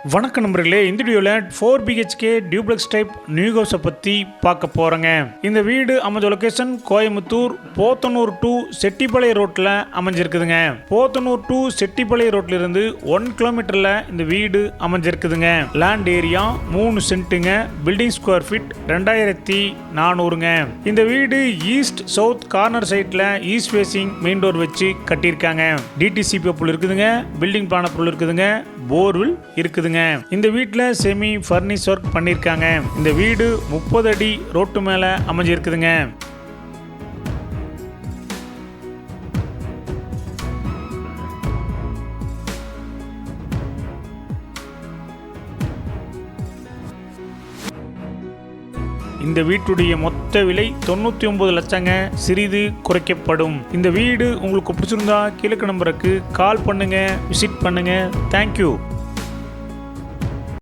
வணக்கம் நண்பர்களே, இந்த வீடியோவில் 4 BHK டியூப்ளெக்ஸ் டைப் நியூ ஹவுஸை பற்றி பார்க்க போகிறேங்க. இந்த வீடு அமைஞ்ச லொக்கேஷன் கோயம்புத்தூர் போத்தனூர் டு செட்டிப்பாளையம் ரோட்டில் அமைஞ்சிருக்குதுங்க. போத்தனூர் டு செட்டிப்பாளையம் ரோட்லேருந்து 1 கிலோமீட்டரில் இந்த வீடு அமைஞ்சிருக்குதுங்க. லேண்ட் ஏரியா 3 சென்ட்டுங்க. பில்டிங் ஸ்கொயர் ஃபீட் 2400ங்க. இந்த வீடு ஈஸ்ட் சவுத் கார்னர் சைட்டில் ஈஸ்ட் ஃபேசிங் மெயின் டோர் வச்சு கட்டியிருக்காங்க. டிடிசிபி அப்ரூவல் இருக்குதுங்க. பில்டிங் பிளான் அப்ரூவல் இருக்குதுங்க. போர்வில் இருக்குதுங்க. இந்த வீட்டில் செமி ஃபர்னிஷ் ஒர்க் பண்ணியிருக்காங்க. இந்த வீடு 30 அடி ரோட்டு மேலே அமைஞ்சிருக்குதுங்க. இந்த வீட்டுடைய மொத்த விலை 99 லட்சங்க. சிறிது குறைக்கப்படும். இந்த வீடு உங்களுக்கு பிடிச்சிருந்தா கீழே நம்பருக்கு கால் பண்ணுங்க, விசிட் பண்ணுங்க. தேங்க்யூ.